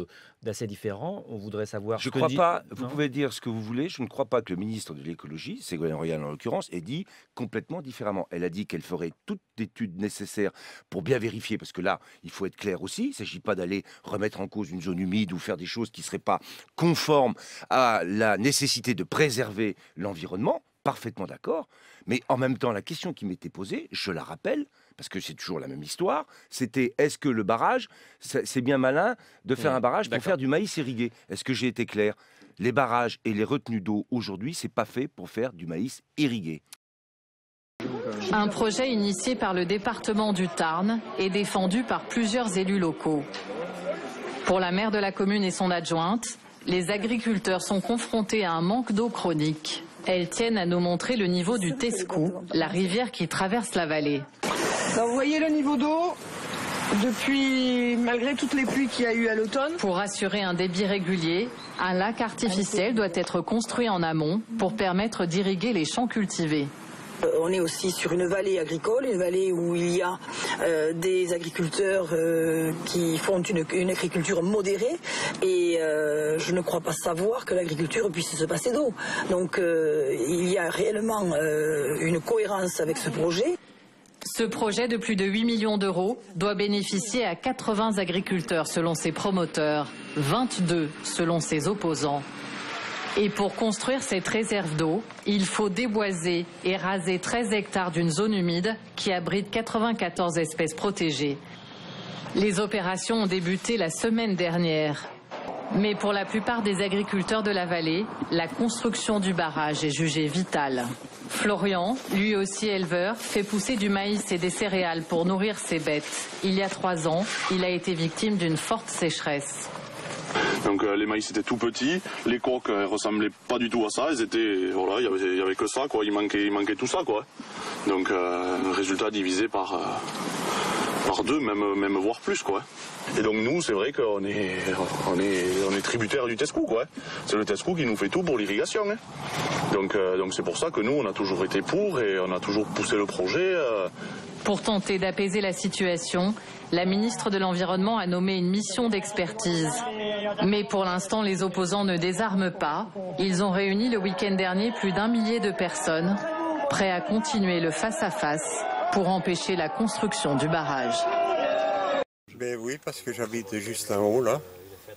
d'assez différent, on voudrait savoir Je ne crois pas, vous pouvez dire ce que vous voulez, je ne crois pas que le ministre de l'Écologie, Ségolène Royal en l'occurrence, ait dit complètement différemment. Elle a dit qu'elle ferait toute étude nécessaire pour bien vérifier, parce que là, il faut être clair aussi, il ne s'agit pas d'aller remettre en cause une zone humide ou faire des choses qui ne seraient pas conformes à la nécessité de préserver l'environnement, parfaitement d'accord, mais en même temps, la question qui m'était posée, je la rappelle, parce que c'est toujours la même histoire, c'était est-ce que le barrage, c'est bien malin de faire un barrage pour faire du maïs irrigué? Est-ce que j'ai été clair? Les barrages et les retenues d'eau, aujourd'hui, c'est pas fait pour faire du maïs irrigué. Un projet initié par le département du Tarn et défendu par plusieurs élus locaux. Pour la maire de la commune et son adjointe, les agriculteurs sont confrontés à un manque d'eau chronique. Elles tiennent à nous montrer le niveau du Tescou, la rivière qui traverse la vallée. Alors vous voyez le niveau d'eau depuis, malgré toutes les pluies qu'il y a eu à l'automne. Pour assurer un débit régulier, un lac artificiel doit être construit en amont pour permettre d'irriguer les champs cultivés. On est aussi sur une vallée agricole, une vallée où il y a des agriculteurs qui font une agriculture modérée et je ne crois pas savoir que l'agriculture puisse se passer d'eau. Donc il y a réellement une cohérence avec ce projet. Ce projet de plus de 8 millions d'euros doit bénéficier à 80 agriculteurs selon ses promoteurs, 22 selon ses opposants. Et pour construire cette réserve d'eau, il faut déboiser et raser 13 hectares d'une zone humide qui abrite 94 espèces protégées. Les opérations ont débuté la semaine dernière. Mais pour la plupart des agriculteurs de la vallée, la construction du barrage est jugée vitale. Florian, lui aussi éleveur, fait pousser du maïs et des céréales pour nourrir ses bêtes. Il y a 3 ans, il a été victime d'une forte sécheresse. Donc les maïs étaient tout petits, les coques ressemblaient pas du tout à ça, ils étaient, voilà, il y avait que ça, quoi, il manquait tout ça, quoi. Donc résultat divisé par 2, même voire plus, quoi. Et donc nous, c'est vrai qu'on est tributaire du Tescou, quoi. C'est le Tescou qui nous fait tout pour l'irrigation. Hein. Donc c'est pour ça que nous, on a toujours été pour et on a toujours poussé le projet. Pour tenter d'apaiser la situation, la ministre de l'Environnement a nommé une mission d'expertise. Mais pour l'instant, les opposants ne désarment pas. Ils ont réuni le week-end dernier plus d'1 millier de personnes, prêts à continuer le face-à-face pour empêcher la construction du barrage. Ben oui, parce que j'habite juste en haut, là,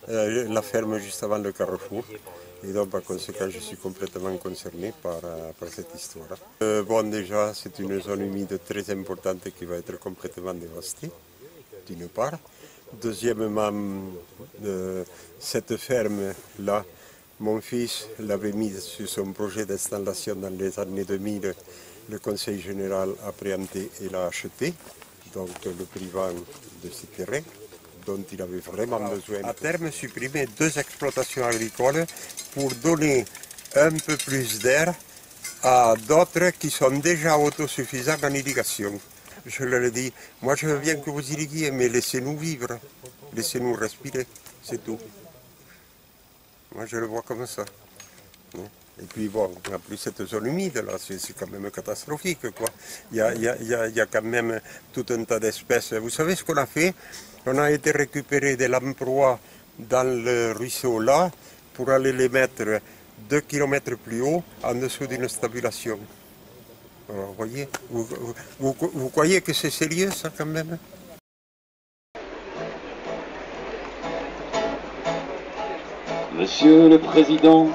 la ferme juste avant le carrefour. Et donc, par conséquent, je suis complètement concerné par cette histoire. Bon, déjà, c'est une zone humide très importante qui va être complètement dévastée, d'une part. Deuxièmement, cette ferme-là, mon fils l'avait mise sur son projet d'installation dans les années 2000. Le Conseil général a préempté et l'a acheté, donc le privant de ce terrain dont il avait vraiment besoin. À terme, supprimer 2 exploitations agricoles pour donner un peu plus d'air à d'autres qui sont déjà autosuffisants en irrigation. Je leur ai dit, moi je veux bien que vous irriguiez, mais laissez-nous vivre, laissez-nous respirer, c'est tout. Moi je le vois comme ça. Et puis bon, en plus cette zone humide, là, c'est quand même catastrophique, quoi. Il y a quand même tout un tas d'espèces. Vous savez ce qu'on a fait? On a été récupérer de l'emploi dans le ruisseau là, pour aller les mettre 2 km plus haut, en dessous d'une stabulation. Alors, vous voyez, vous croyez que c'est sérieux, ça, quand même? Monsieur le Président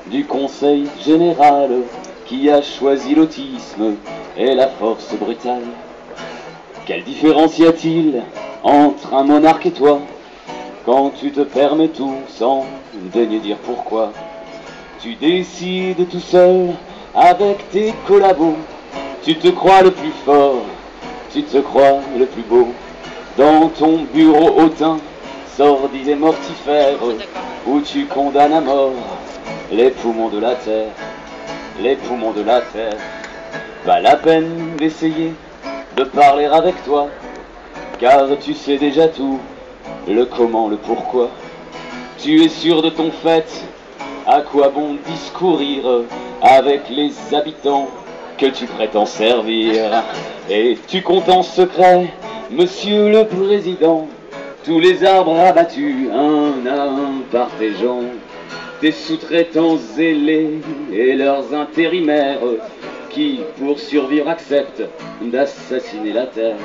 du Conseil général, qui a choisi l'autisme et la force brutale, quelle différence y a-t-il entre un monarque et toi, quand tu te permets tout sans daigner dire pourquoi? Tu décides tout seul avec tes collabos, tu te crois le plus fort, tu te crois le plus beau, dans ton bureau hautain, sordide et mortifère, où tu condamnes à mort les poumons de la terre, les poumons de la terre. Pas la peine d'essayer de parler avec toi, car tu sais déjà tout, le comment, le pourquoi. Tu es sûr de ton fait, à quoi bon discourir avec les habitants que tu prétends servir? Et tu comptes en secret, monsieur le président, tous les arbres abattus un à un par tes gens, tes sous-traitants zélés et leurs intérimaires qui, pour survivre, acceptent d'assassiner la terre.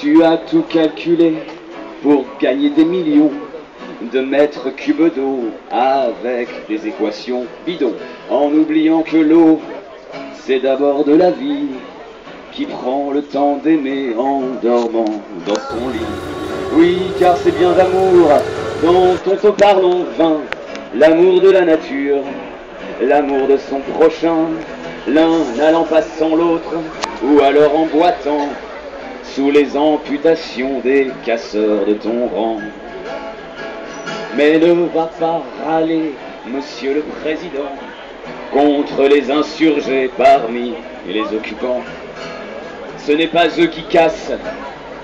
Tu as tout calculé pour gagner des millions de mètres cubes d'eau avec des équations bidons, en oubliant que l'eau, c'est d'abord de la vie qui prend le temps d'aimer en dormant dans son lit. Oui, car c'est bien d'amour dont on te parle en vain, l'amour de la nature, l'amour de son prochain, l'un n'allant pas sans l'autre, ou alors en boitant sous les amputations des casseurs de ton rang. Mais ne va pas râler, monsieur le président, contre les insurgés parmi les occupants. Ce n'est pas eux qui cassent,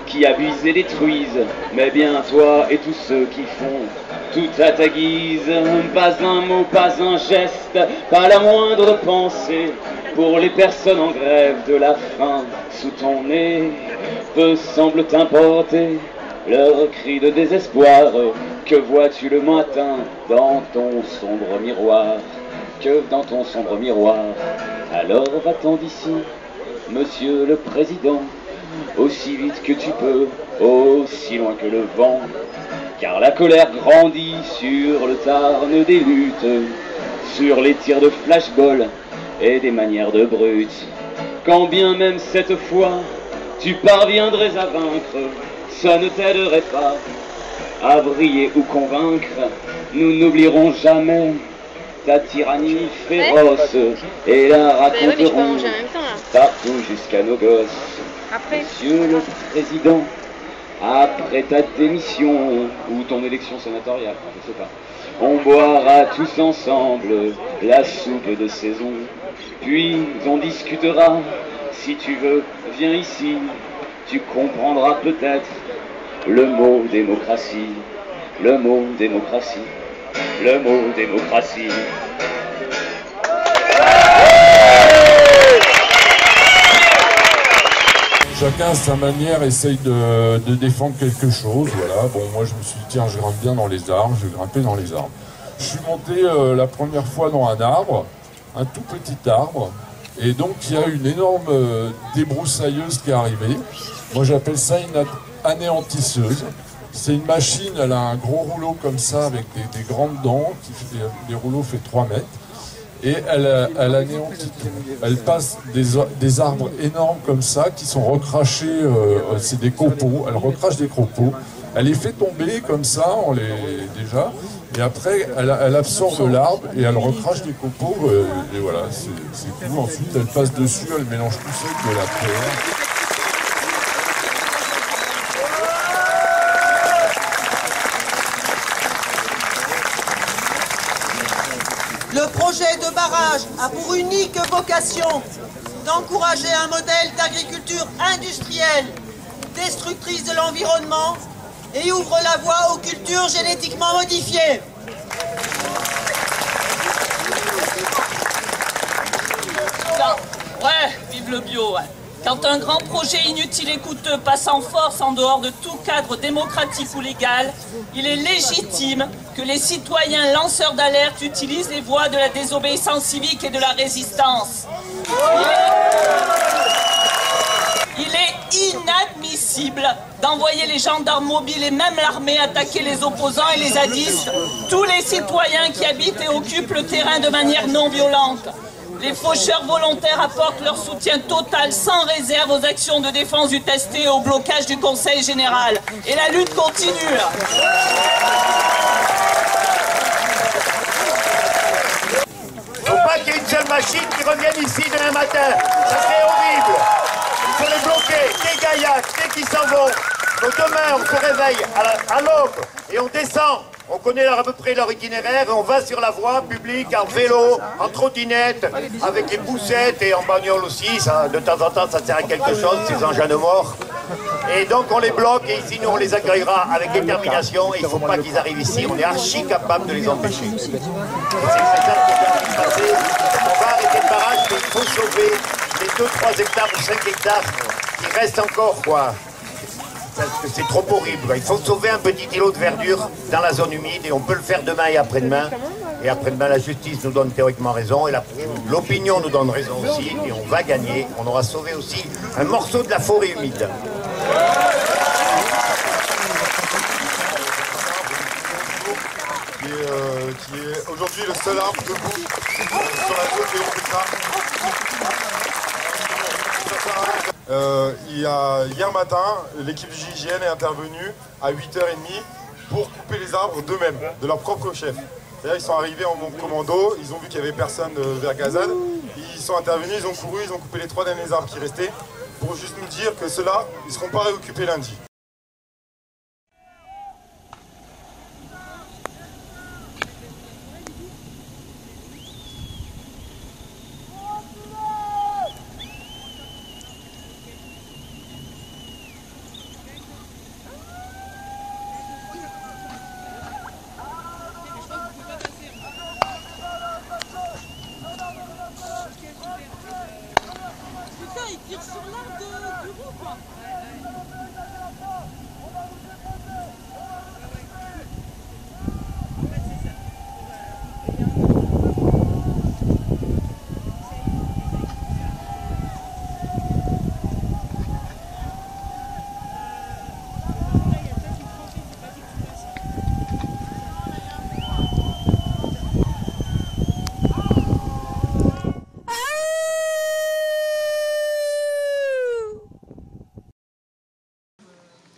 qui abusent et détruisent, mais bien toi et tous ceux qui font tout à ta guise. Pas un mot, pas un geste, pas la moindre pensée pour les personnes en grève de la faim sous ton nez. Peu semble t'importer leur cri de désespoir. Que vois-tu le matin dans ton sombre miroir? Que dans ton sombre miroir? Alors va-t'en d'ici, monsieur le président, aussi vite que tu peux, aussi loin que le vent, car la colère grandit sur le Tarn des luttes, sur les tirs de flashball et des manières de brutes. Quand bien même cette fois tu parviendrais à vaincre, ça ne t'aiderait pas à briller ou convaincre. Nous n'oublierons jamais ta tyrannie féroce et la raconterons partout jusqu'à nos gosses. Monsieur le président, après ta démission ou ton élection sénatoriale, je sais pas, on boira tous ensemble la soupe de saison, puis on discutera. Si tu veux, viens ici, tu comprendras peut-être le mot démocratie, le mot démocratie, le mot démocratie. Chacun à sa manière essaye de défendre quelque chose, voilà. Bon, moi je me suis dit, tiens, je grimpe bien dans les arbres, je vais grimper dans les arbres. Je suis monté la première fois dans un arbre, un tout petit arbre, et donc il y a une énorme débroussailleuse qui est arrivée. Moi j'appelle ça une anéantisseuse. C'est une machine, elle a un gros rouleau comme ça avec des grandes dents, les rouleaux fait 3 mètres. Et elle anéantit tout. Elle passe des arbres énormes comme ça qui sont recrachés, c'est des copeaux, elle recrache des copeaux. Elle les fait tomber comme ça, déjà, et après elle absorbe l'arbre et elle recrache des copeaux, et voilà, c'est tout. Ensuite elle passe dessus, elle mélange tout ça avec de la terre. Le projet de barrage a pour unique vocation d'encourager un modèle d'agriculture industrielle, destructrice de l'environnement et ouvre la voie aux cultures génétiquement modifiées. Ouais, vive le bio, ouais. Quand un grand projet inutile et coûteux passe en force en dehors de tout cadre démocratique ou légal, il est légitime que les citoyens lanceurs d'alerte utilisent les voies de la désobéissance civique et de la résistance. Il est inadmissible d'envoyer les gendarmes mobiles et même l'armée attaquer les opposants et les zadistes, tous les citoyens qui habitent et occupent le terrain de manière non violente. Les faucheurs volontaires apportent leur soutien total, sans réserve, aux actions de défense du testé et au blocage du Conseil général. Et la lutte continue. Faut pas qu'il y ait une seule machine qui revienne ici demain matin. Ça serait horrible. Il faut les bloquer. Des gaillacs, dès qu'ils s'en vont, Donc demain, on se réveille à l'aube et on descend. On connaît à peu près leur itinéraire et on va sur la voie publique en vélo, en trottinette, avec les poussettes et en bagnole aussi. Ça, de temps en temps, ça sert à quelque chose, ces engins de mort. Et donc on les bloque et ici, nous, on les accueillera avec détermination. Et il ne faut pas qu'ils arrivent ici. On est archi capable de les empêcher. C'est ça qui va se passer. On va arrêter le barrage, mais il faut sauver les 2-3 hectares ou 5 hectares qui restent encore, quoi. Parce que c'est trop horrible. Il faut sauver un petit îlot de verdure dans la zone humide et on peut le faire demain et après-demain. Et après-demain, la justice nous donne théoriquement raison et l'opinion nous donne raison aussi. Et on va gagner. On aura sauvé aussi un morceau de la forêt humide. Qui est aujourd'hui le seul arbre debout sur la zone des hier matin, l'équipe du GIGN est intervenue à 8h30 pour couper les arbres d'eux-mêmes, de leur propre chef. C'est-à-dire ils sont arrivés en commando, ils ont vu qu'il n'y avait personne vers Gazad, ils sont intervenus, ils ont couru, ils ont coupé les 3 derniers arbres qui restaient pour juste nous dire que ceux-là, ils ne seront pas réoccupés lundi.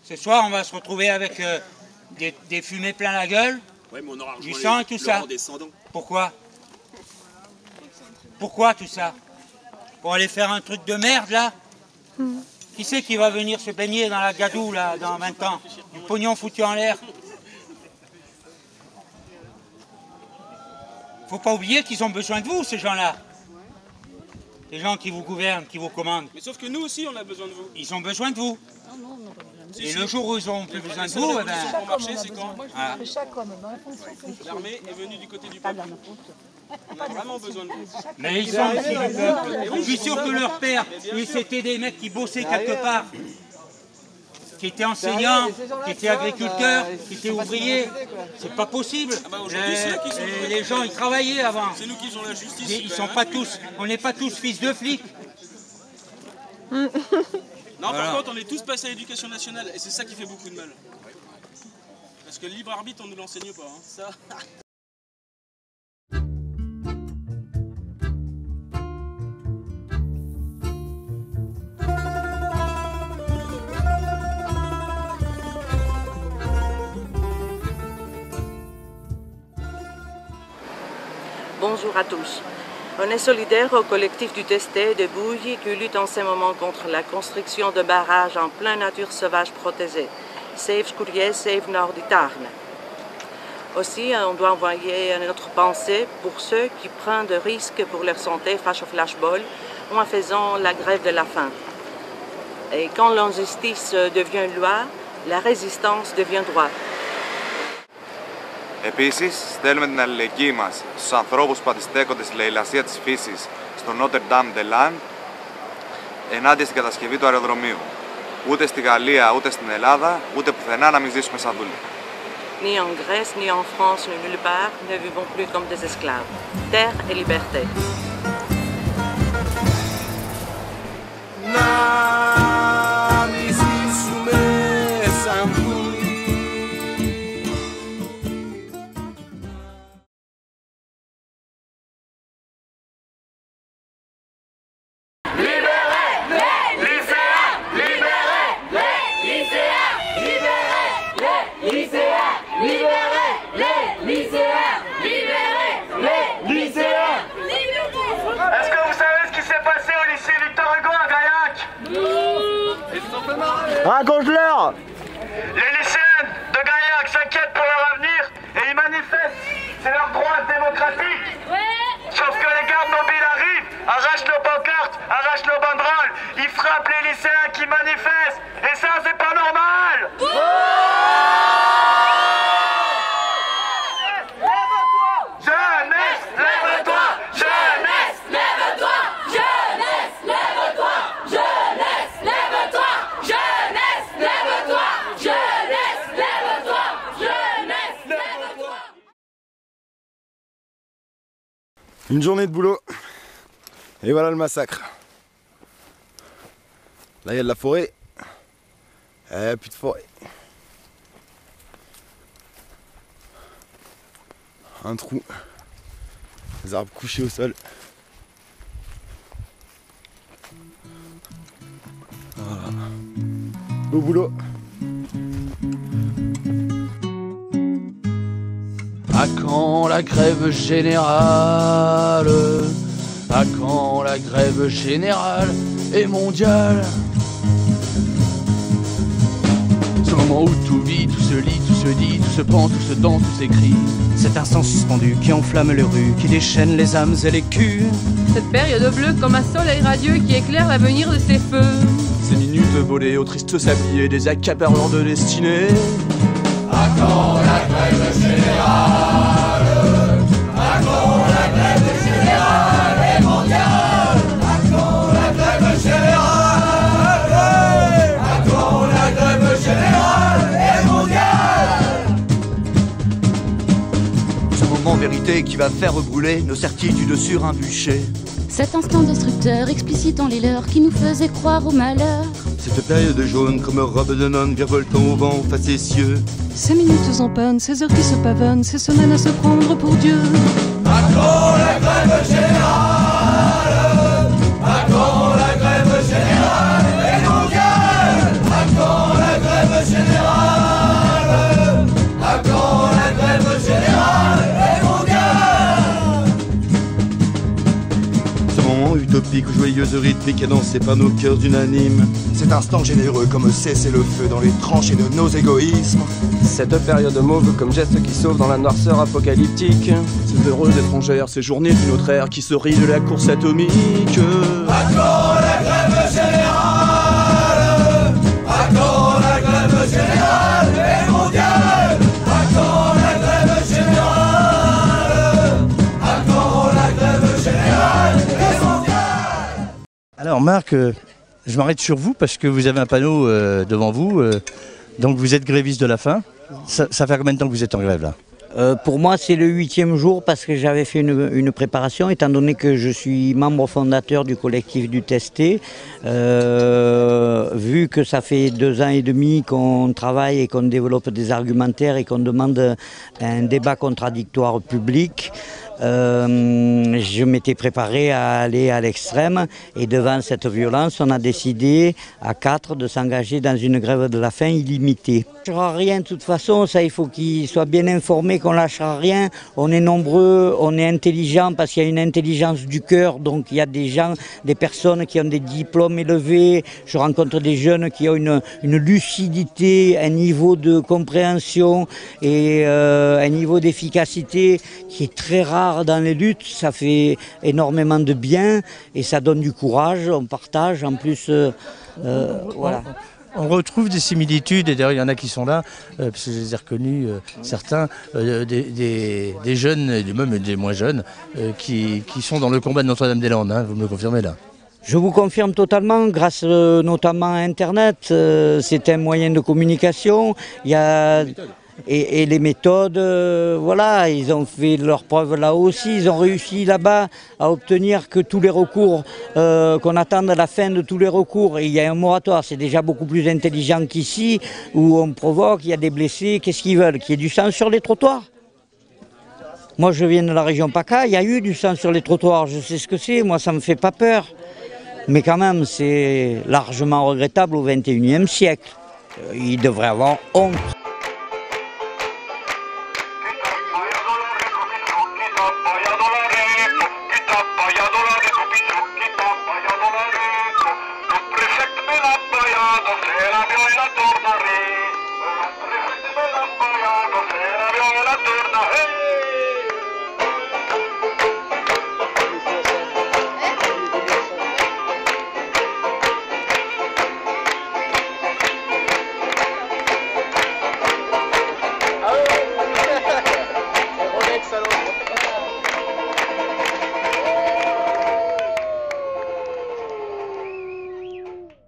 Ce soir, on va se retrouver avec des fumées plein la gueule, ouais, mais on aura du sang et tout ça. Pourquoi? Pourquoi tout ça? Pour aller faire un truc de merde, là? Qui c'est qui va venir se baigner dans la gadoue, là, dans 20 ans? Du pognon foutu en l'air. Faut pas oublier qu'ils ont besoin de vous, ces gens-là. Les gens qui vous gouvernent, qui vous commandent. Mais sauf que nous aussi, on a besoin de vous. Ils ont besoin de vous. Et le jour où ils n'auront plus besoin de vous, eh ben... pour marcher, c'est quand? Voilà. L'armée est venue du côté du peuple. On a vraiment besoin de vous. Mais ils sont aussi du peuple. Je suis sûr que leur père, c'était des mecs qui bossaient quelque part, qui étaient enseignants, qui étaient agriculteurs, qui étaient ouvriers. C'est pas possible. Les gens, ils travaillaient avant. C'est nous qui faisons la justice. Ils sont pas tous, on n'est pas tous fils de flics. Non, par contre, on est tous passés à l'éducation nationale et c'est ça qui fait beaucoup de mal. Parce que le libre arbitre, on ne nous l'enseigne pas. Hein. Ça... Bonjour à tous. On est solidaire au collectif du Testet de Bouilly qui lutte en ce moment contre la construction de barrages en pleine nature sauvage protégée. Save Scourier, Save Nord du Tarn. Aussi, on doit envoyer notre pensée pour ceux qui prennent des risques pour leur santé face au flashball ou en faisant la grève de la faim. Et quand l'injustice devient loi, la résistance devient droit. Επίσης, στέλνουμε την αλληλεγγύη μας στους ανθρώπους που αντιστέκονται στη λαιλασία της φύσης στο Notre Dame de Land ενάντια στην κατασκευή του αεροδρομίου. Ούτε στη Γαλλία, ούτε στην Ελλάδα, ούτε πουθενά να μην ζήσουμε σαν δούλοι. Ni en Grèce, ni en France, ni nulle part, ne vivons plus comme des esclaves. Terre et liberté. Est-ce que vous savez ce qui s'est passé au lycée Victor Hugo à Gaillac? Raconte-leur! arrache nos banderoles, il frappe les lycéens qui manifestent. Et ça, c'est pas normal. Jeunesse, lève-toi. Jeunesse, lève-toi. Jeunesse, lève-toi. Jeunesse, lève-toi. Jeunesse, lève-toi. Jeunesse, lève-toi. Jeunesse, lève-toi. Une journée de boulot. Et voilà le massacre. Là il y a de la forêt. Plus de forêt. Un trou. Des arbres couchés au sol. Voilà. Beau boulot. À quand la grève générale? À quand la grève générale et mondiale? Ce moment où tout vit, tout se lit, tout se dit, tout se pense, tout se danse, tout s'écrit. Cet instant suspendu qui enflamme les rues, qui déchaîne les âmes et les culs. Cette période bleue comme un soleil radieux qui éclaire l'avenir de ces feux. Ces minutes volées au triste sablier des accapareurs de destinée. À quand la grève générale? À quand la grève générale et mondiale? À quand la grève générale? À quand la grève générale et mondiale? Ce moment vérité qui va faire brûler nos certitudes sur un bûcher. Cet instant destructeur explicitant les leurs qui nous faisaient croire au malheur. Cette période jaune comme robe de nonne virevoltant au vent facétieux. Ces minutes en panne, ces heures qui se pavonnent, ces semaines à se prendre pour Dieu. À quand la grève générale? À quand la grève générale et mondiale? À quand la grève générale? À quand la grève générale et mondiale? Ce moment utopique, joyeuse rythmique et dansé par nos cœurs unanimes. Cet instant généreux comme cesser le feu dans les tranchées de nos égoïsmes. Cette période mauve comme geste qui sauve dans la noirceur apocalyptique. Cette heureuse étrangère, ces journées d'une autre ère qui se rit de la course atomique. À quand la grève générale? À quand la grève générale et mondiale? À quand la grève générale? À quand la grève générale et mondiale? Alors Marc, je m'arrête sur vous parce que vous avez un panneau devant vous. Donc vous êtes gréviste de la faim. Ça fait combien de temps que vous êtes en grève là? Pour moi, c'est le 8e jour parce que j'avais fait une préparation, étant donné que je suis membre fondateur du collectif du Testé. Vu que ça fait 2 ans et demi qu'on travaille et qu'on développe des argumentaires et qu'on demande un débat contradictoire public, je m'étais préparé à aller à l'extrême et devant cette violence, on a décidé à 4 de s'engager dans une grève de la faim illimitée. On ne lâchera rien de toute façon, ça il faut qu'ils soient bien informés qu'on ne lâchera rien. On est nombreux, on est intelligents parce qu'il y a une intelligence du cœur, donc il y a des gens, des personnes qui ont des diplômes élevés. Je rencontre des jeunes qui ont une lucidité, un niveau de compréhension et un niveau d'efficacité qui est très rare dans les luttes. Ça fait énormément de bien et ça donne du courage, on partage en plus. Voilà. On retrouve des similitudes, et d'ailleurs il y en a qui sont là, parce que je les ai reconnus, certains, des jeunes, et même des moins jeunes, qui sont dans le combat de Notre-Dame-des-Landes, hein, vous me le confirmez là? Je vous confirme totalement, grâce notamment à Internet, c'est un moyen de communication. Il y a... Et les méthodes, voilà, ils ont fait leurs preuves là aussi, ils ont réussi là-bas à obtenir que tous les recours, qu'on attende à la fin de tous les recours, et il y a un moratoire, c'est déjà beaucoup plus intelligent qu'ici, où on provoque, il y a des blessés, qu'est-ce qu'ils veulent? Qu'il y ait du sang sur les trottoirs? Moi je viens de la région PACA, il y a eu du sang sur les trottoirs, je sais ce que c'est, moi ça me fait pas peur. Mais quand même, c'est largement regrettable au XXIe siècle. Il devrait avoir honte. Hey!